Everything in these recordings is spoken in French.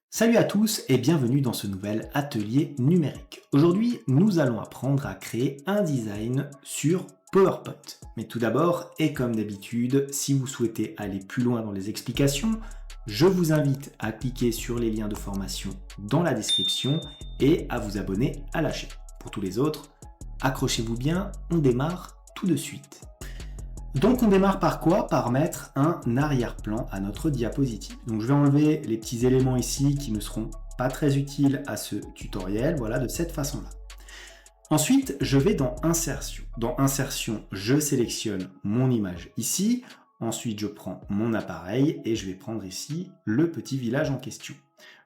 Salut à tous et bienvenue dans ce nouvel atelier numérique. Aujourd'hui, nous allons apprendre à créer un design sur PowerPoint. Mais tout d'abord, et comme d'habitude, si vous souhaitez aller plus loin dans les explications, je vous invite à cliquer sur les liens de formation dans la description et à vous abonner à la chaîne. Pour tous les autres, accrochez-vous bien, on démarre tout de suite. Donc on démarre par quoi? Par mettre un arrière-plan à notre diapositive. Donc je vais enlever les petits éléments ici qui ne seront pas très utiles à ce tutoriel, voilà, de cette façon-là. Ensuite, je vais dans Insertion. Dans Insertion, je sélectionne mon image ici. Ensuite, je prends mon appareil et je vais prendre ici le petit village en question.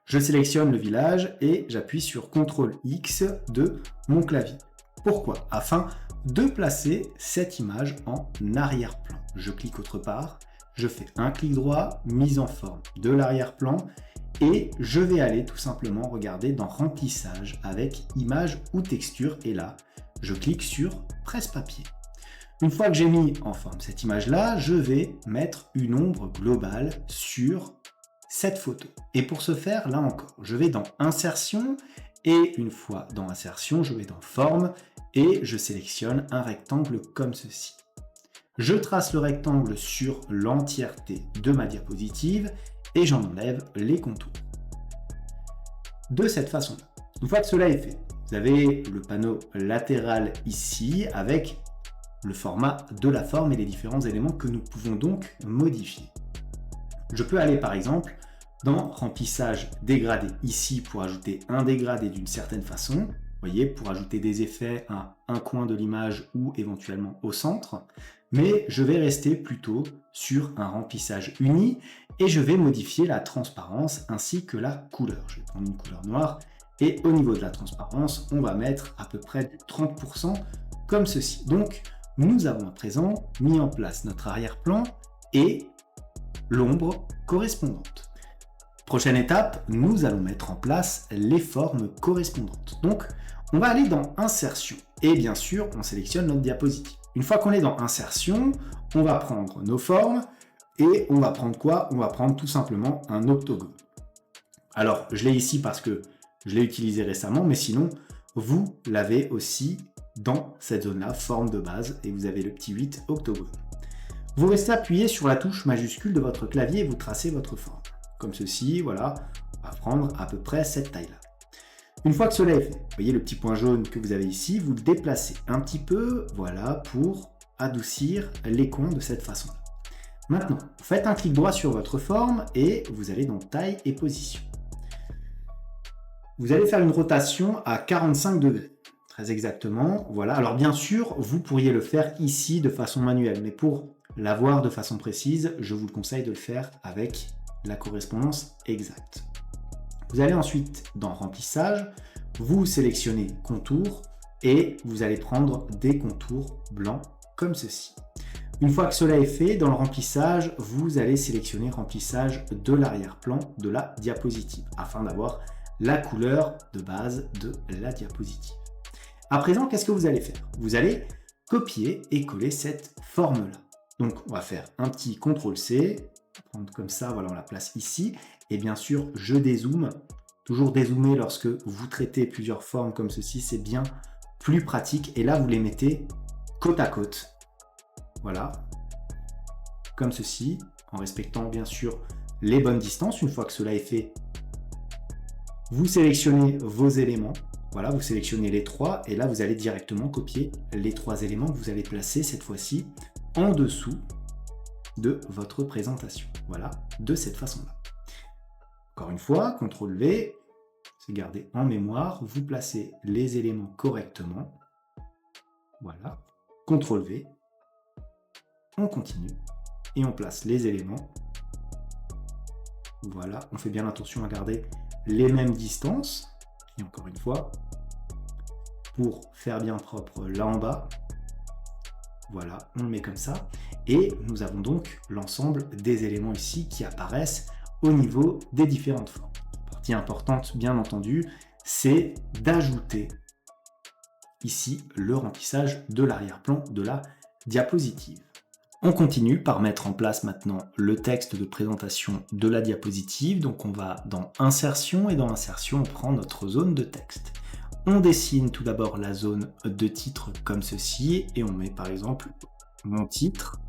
Je sélectionne le village et j'appuie sur CTRL X de mon clavier. Pourquoi? Afin de placer cette image en arrière-plan. Je clique autre part, je fais un clic droit, mise en forme de l'arrière-plan, et je vais aller tout simplement regarder dans remplissage avec image ou texture, et là, je clique sur presse-papier. Une fois que j'ai mis en forme cette image-là, je vais mettre une ombre globale sur cette photo. Et pour ce faire, là encore, je vais dans Insertion, et une fois dans Insertion, je vais dans Forme, et je sélectionne un rectangle comme ceci. Je trace le rectangle sur l'entièreté de ma diapositive et j'en enlève les contours. De cette façon-là. Une fois que cela est fait, vous avez le panneau latéral ici avec le format de la forme et les différents éléments que nous pouvons donc modifier. Je peux aller par exemple dans remplissage dégradé ici pour ajouter un dégradé d'une certaine façon. Vous voyez, pour ajouter des effets à un coin de l'image ou éventuellement au centre, mais je vais rester plutôt sur un remplissage uni et je vais modifier la transparence ainsi que la couleur. Je vais prendre une couleur noire et au niveau de la transparence, on va mettre à peu près 30% comme ceci. Donc, nous avons à présent mis en place notre arrière-plan et l'ombre correspondante. Prochaine étape, nous allons mettre en place les formes correspondantes. Donc, on va aller dans Insertion et bien sûr, on sélectionne notre diapositive. Une fois qu'on est dans Insertion, on va prendre nos formes et on va prendre quoi? On va prendre tout simplement un octogone. Alors, je l'ai ici parce que je l'ai utilisé récemment, mais sinon, vous l'avez aussi dans cette zone-là, forme de base, et vous avez le petit 8 octogone. Vous restez appuyé sur la touche majuscule de votre clavier et vous tracez votre forme. Comme ceci, voilà, on va prendre à peu près cette taille-là. Une fois que cela est fait, vous voyez le petit point jaune que vous avez ici, vous le déplacez un petit peu, voilà, pour adoucir les coins de cette façon-là. Maintenant, faites un clic droit sur votre forme et vous allez dans Taille et Position. Vous allez faire une rotation à 45 degrés, très exactement, voilà. Alors bien sûr, vous pourriez le faire ici de façon manuelle, mais pour l'avoir de façon précise, je vous le conseille de le faire avec la correspondance exacte. Vous allez ensuite dans Remplissage, vous sélectionnez Contour et vous allez prendre des contours blancs comme ceci. Une fois que cela est fait, dans le remplissage, vous allez sélectionner Remplissage de l'arrière-plan de la diapositive afin d'avoir la couleur de base de la diapositive. À présent, qu'est-ce que vous allez faire? Vous allez copier et coller cette forme-là. Donc, on va faire un petit CTRL-C, prendre comme ça, voilà, on la place ici. Et bien sûr, je dézoome. Toujours dézoomer lorsque vous traitez plusieurs formes comme ceci, c'est bien plus pratique. Et là, vous les mettez côte à côte. Voilà. Comme ceci, en respectant bien sûr les bonnes distances. Une fois que cela est fait, vous sélectionnez vos éléments. Voilà, vous sélectionnez les trois. Et là, vous allez directement copier les trois éléments que vous allez placer cette fois-ci en dessous de votre présentation. Voilà, de cette façon-là. Encore une fois, CTRL-V, c'est garder en mémoire, vous placez les éléments correctement. Voilà, CTRL-V, on continue et on place les éléments. Voilà, on fait bien attention à garder les mêmes distances. Et encore une fois, pour faire bien propre là en bas, voilà, on le met comme ça. Et nous avons donc l'ensemble des éléments ici qui apparaissent au niveau des différentes formes. Partie importante, bien entendu, c'est d'ajouter ici le remplissage de l'arrière-plan de la diapositive. On continue par mettre en place maintenant le texte de présentation de la diapositive. Donc on va dans Insertion et dans Insertion, on prend notre zone de texte. On dessine tout d'abord la zone de titre comme ceci et on met par exemple mon titre.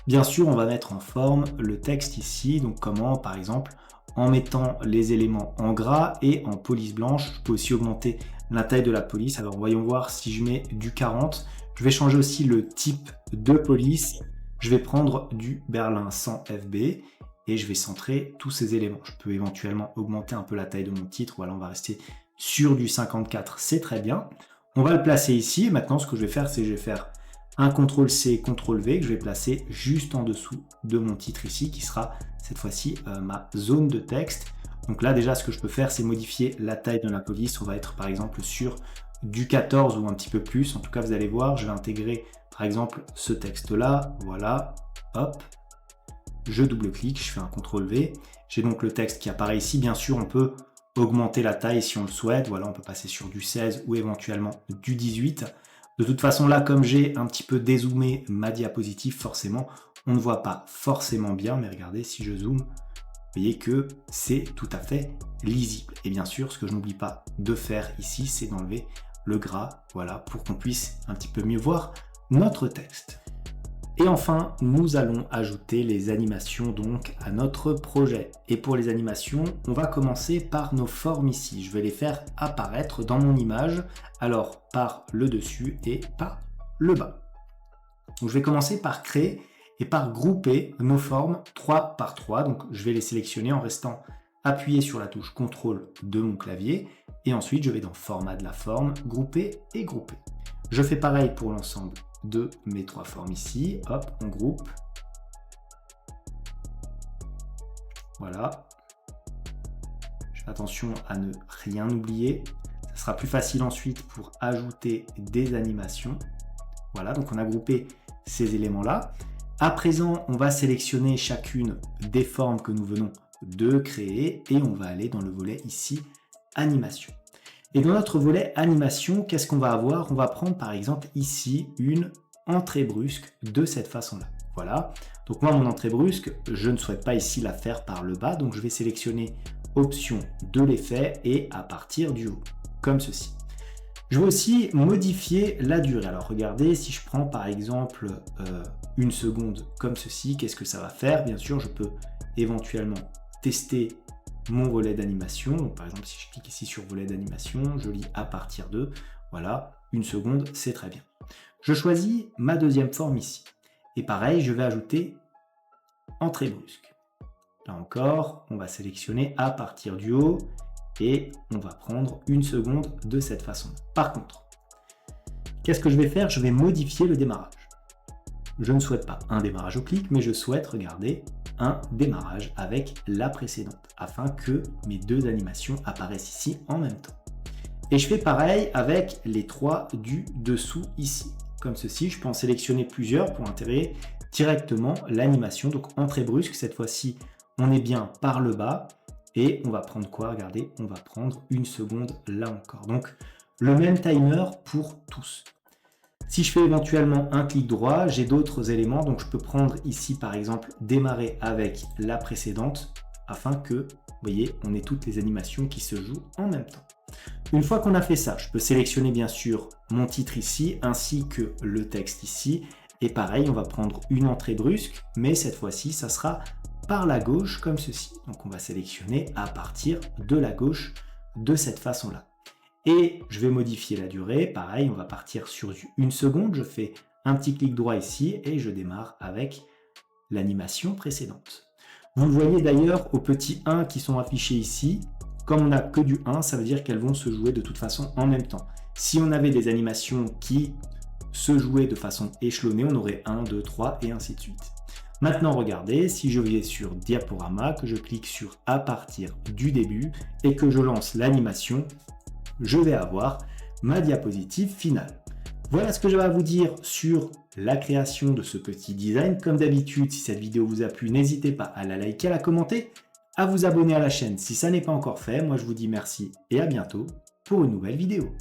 Bien sûr, on va mettre en forme le texte ici. Donc comment, par exemple, en mettant les éléments en gras et en police blanche. Je peux aussi augmenter la taille de la police. Alors voyons voir si je mets du 40. Je vais changer aussi le type de police. Je vais prendre du Berlin 100 FB et je vais centrer tous ces éléments. Je peux éventuellement augmenter un peu la taille de mon titre. Voilà, on va rester sur du 54, c'est très bien. On va le placer ici. Maintenant, ce que je vais faire, c'est que je vais faire un CTRL-C, CTRL-V que je vais placer juste en dessous de mon titre ici, qui sera cette fois-ci ma zone de texte. Donc là, déjà, ce que je peux faire, c'est modifier la taille de la police. On va être par exemple sur du 14 ou un petit peu plus. En tout cas, vous allez voir, je vais intégrer par exemple ce texte-là. Voilà, hop. Je double-clique, je fais un CTRL-V. J'ai donc le texte qui apparaît ici. Bien sûr, on peut augmenter la taille si on le souhaite. Voilà, on peut passer sur du 16 ou éventuellement du 18. De toute façon, là, comme j'ai un petit peu dézoomé ma diapositive, forcément, on ne voit pas forcément bien. Mais regardez, si je zoome, vous voyez que c'est tout à fait lisible. Et bien sûr, ce que je n'oublie pas de faire ici, c'est d'enlever le gras, voilà, pour qu'on puisse un petit peu mieux voir notre texte. Et enfin, nous allons ajouter les animations donc à notre projet. Et pour les animations, on va commencer par nos formes ici. Je vais les faire apparaître dans mon image, alors par le dessus et par le bas. Donc je vais commencer par créer et par grouper nos formes 3 par 3. Donc je vais les sélectionner en restant appuyé sur la touche CTRL de mon clavier. Et ensuite, je vais dans Format de la forme, Grouper et Grouper. Je fais pareil pour l'ensemble de mes 3 formes ici. Hop, on groupe. Voilà. Je fais attention à ne rien oublier. Ça sera plus facile ensuite pour ajouter des animations. Voilà, donc on a groupé ces éléments-là. À présent, on va sélectionner chacune des formes que nous venons de créer et on va aller dans le volet ici, Animation. Et dans notre volet animation, qu'est-ce qu'on va avoir? On va prendre par exemple ici une entrée brusque de cette façon-là. Voilà. Donc moi, mon entrée brusque, je ne souhaite pas ici la faire par le bas. Donc je vais sélectionner option de l'effet et à partir du haut, comme ceci. Je vais aussi modifier la durée. Alors regardez, si je prends par exemple une seconde comme ceci, qu'est-ce que ça va faire? Bien sûr, je peux éventuellement tester mon volet d'animation. Donc par exemple, si je clique ici sur volet d'animation, je lis à partir de, voilà, une seconde, c'est très bien. Je choisis ma deuxième forme ici. Et pareil, je vais ajouter entrée brusque. Là encore, on va sélectionner à partir du haut et on va prendre une seconde de cette façon. Par contre, qu'est-ce que je vais faire? Je vais modifier le démarrage. Je ne souhaite pas un démarrage au clic, mais je souhaite, regarder, un démarrage avec la précédente, afin que mes deux animations apparaissent ici en même temps. Et je fais pareil avec les 3 du dessous ici. Comme ceci, je peux en sélectionner plusieurs pour intégrer directement l'animation. Donc entrée brusque, cette fois-ci, on est bien par le bas. Et on va prendre quoi? Regardez, on va prendre une seconde là encore. Donc le même timer pour tous. Si je fais éventuellement un clic droit, j'ai d'autres éléments. Donc je peux prendre ici par exemple démarrer avec la précédente afin que, vous voyez, on ait toutes les animations qui se jouent en même temps. Une fois qu'on a fait ça, je peux sélectionner bien sûr mon titre ici ainsi que le texte ici. Et pareil, on va prendre une entrée brusque, mais cette fois-ci, ça sera par la gauche comme ceci. Donc on va sélectionner à partir de la gauche de cette façon-là. Et je vais modifier la durée. Pareil, on va partir sur du 1 seconde. Je fais un petit clic droit ici et je démarre avec l'animation précédente. Vous le voyez d'ailleurs aux petits 1 qui sont affichés ici. Comme on n'a que du 1, ça veut dire qu'elles vont se jouer de toute façon en même temps. Si on avait des animations qui se jouaient de façon échelonnée, on aurait 1, 2, 3 et ainsi de suite. Maintenant, regardez, si je vais sur Diaporama, que je clique sur à partir du début et que je lance l'animation, je vais avoir ma diapositive finale. Voilà ce que j'avais à vous dire sur la création de ce petit design. Comme d'habitude, si cette vidéo vous a plu, n'hésitez pas à la liker, à la commenter, à vous abonner à la chaîne si ça n'est pas encore fait. Moi, je vous dis merci et à bientôt pour une nouvelle vidéo.